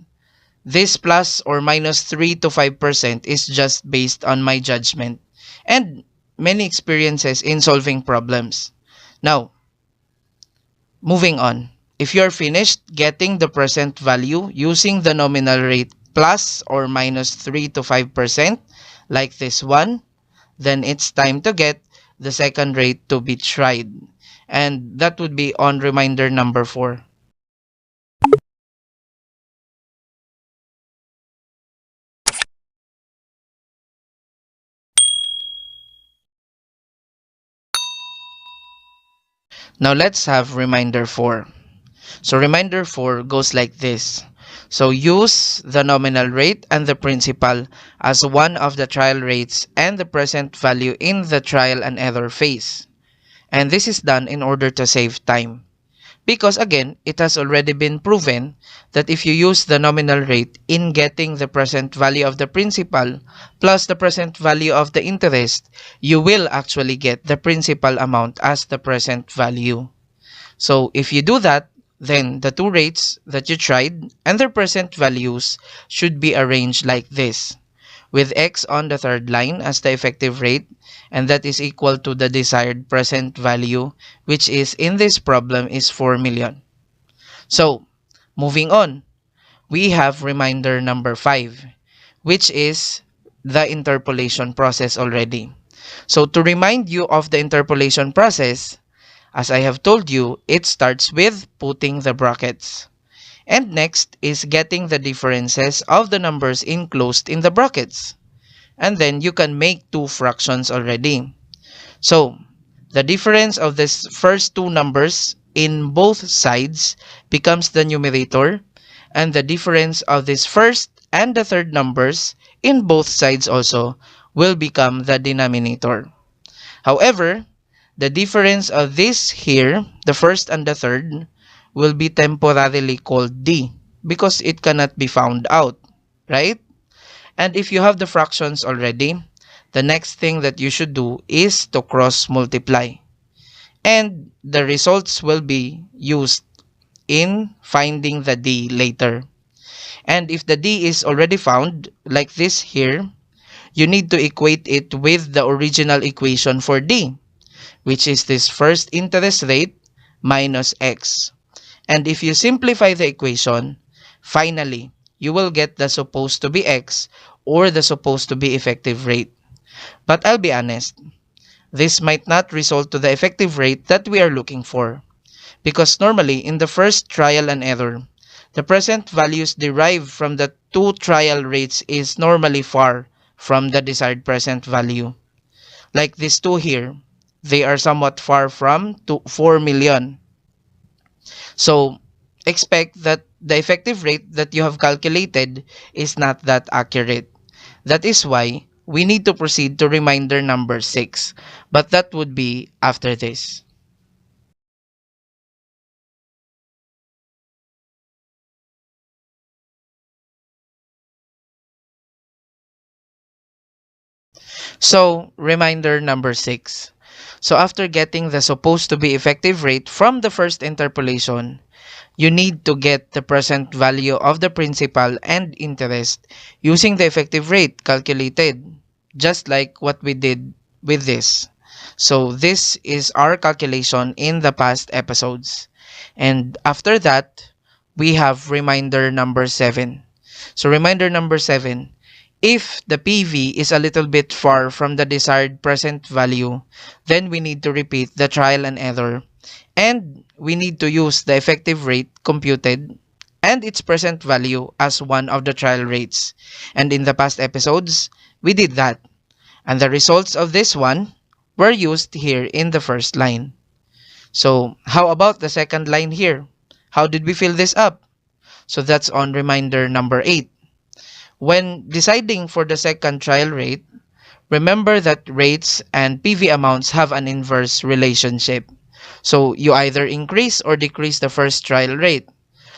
this plus or minus 3 to 5% is just based on my judgment and many experiences in solving problems. Now, moving on. If you're finished getting the present value using the nominal rate plus or minus 3 to 5%, like this one, then it's time to get the second rate to be tried. And that would be on reminder number 4. Now let's have reminder 4. So reminder 4 goes like this. So use the nominal rate and the principal as one of the trial rates and the present value in the trial and error phase. And this is done in order to save time. Because again, it has already been proven that if you use the nominal rate in getting the present value of the principal plus the present value of the interest, you will actually get the principal amount as the present value. So if you do that, then the two rates that you tried and their present values should be arranged like this, with x on the third line as the effective rate, and that is equal to the desired present value, which is in this problem is 4 million. So moving on, we have reminder number 5, which is the interpolation process already. So to remind you of the interpolation process, as I have told you, it starts with putting the brackets. And next is getting the differences of the numbers enclosed in the brackets. And then you can make two fractions already. So, the difference of these first two numbers in both sides becomes the numerator, and the difference of this first and the third numbers in both sides also will become the denominator. However, the difference of this here, the first and the third, will be temporarily called D because it cannot be found out, right? And if you have the fractions already, the next thing that you should do is to cross multiply. And the results will be used in finding the D later. And if the D is already found, like this here, you need to equate it with the original equation for D, which is this first interest rate minus x. And if you simplify the equation, finally, you will get the supposed to be x or the supposed to be effective rate. But I'll be honest, this might not result to the effective rate that we are looking for. Because normally, in the first trial and error, the present values derived from the two trial rates is normally far from the desired present value. Like these two here, they are somewhat far from 4 million. So, expect that the effective rate that you have calculated is not that accurate. That is why we need to proceed to reminder number 6, but that would be after this. So, reminder number 6. So, after getting the supposed to be effective rate from the first interpolation, you need to get the present value of the principal and interest using the effective rate calculated, just like what we did with this. So this is our calculation in the past episodes. And after that, we have reminder number 7. So reminder number 7, if the PV is a little bit far from the desired present value, then we need to repeat the trial and error. And we need to use the effective rate computed and its present value as one of the trial rates. And in the past episodes, we did that. And the results of this one were used here in the first line. So how about the second line here? How did we fill this up? So that's on reminder number 8. When deciding for the second trial rate, remember that rates and PV amounts have an inverse relationship. So you either increase or decrease the first trial rate.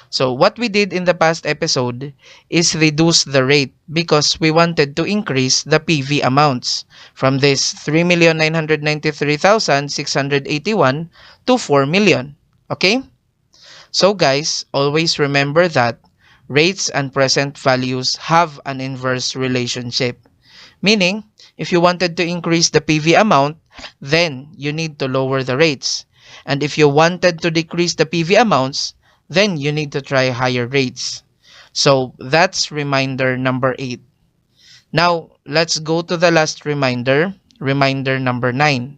So what we did in the past episode is reduce the rate because we wanted to increase the PV amounts from this 3,993,681 to 4 million. Okay? So guys, always remember that rates and present values have an inverse relationship. Meaning, if you wanted to increase the PV amount, then you need to lower the rates. And if you wanted to decrease the PV amounts, then you need to try higher rates. So that's reminder number 8. Now, let's go to the last reminder, reminder number 9.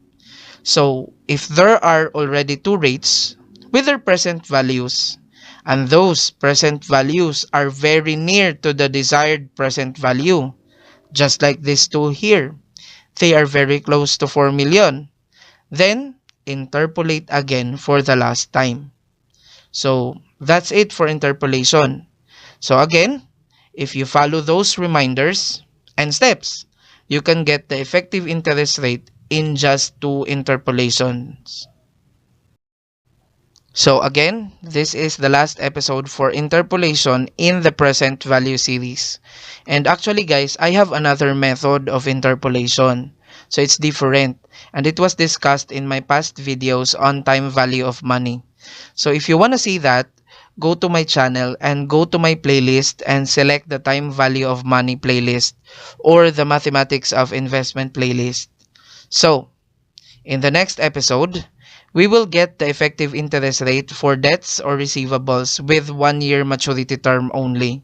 So if there are already two rates with their present values, and those present values are very near to the desired present value, just like these two here, they are very close to 4 million, then interpolate again for the last time. So that's it for interpolation. So again, if you follow those reminders and steps, you can get the effective interest rate in just 2 interpolations. So again, this is the last episode for interpolation in the present value series. And actually guys, I have another method of interpolation. So it's different, and it was discussed in my past videos on time value of money. So if you want to see that, go to my channel and go to my playlist and select the time value of money playlist or the mathematics of investment playlist. So in the next episode, we will get the effective interest rate for debts or receivables with 1 year maturity term only.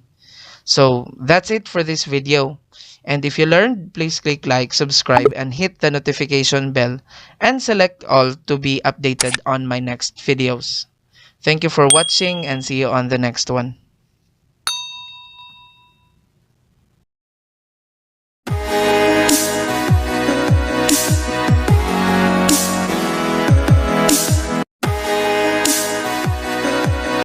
So that's it for this video. And if you learned, please click like, subscribe, and hit the notification bell and select all to be updated on my next videos. Thank you for watching and see you on the next one.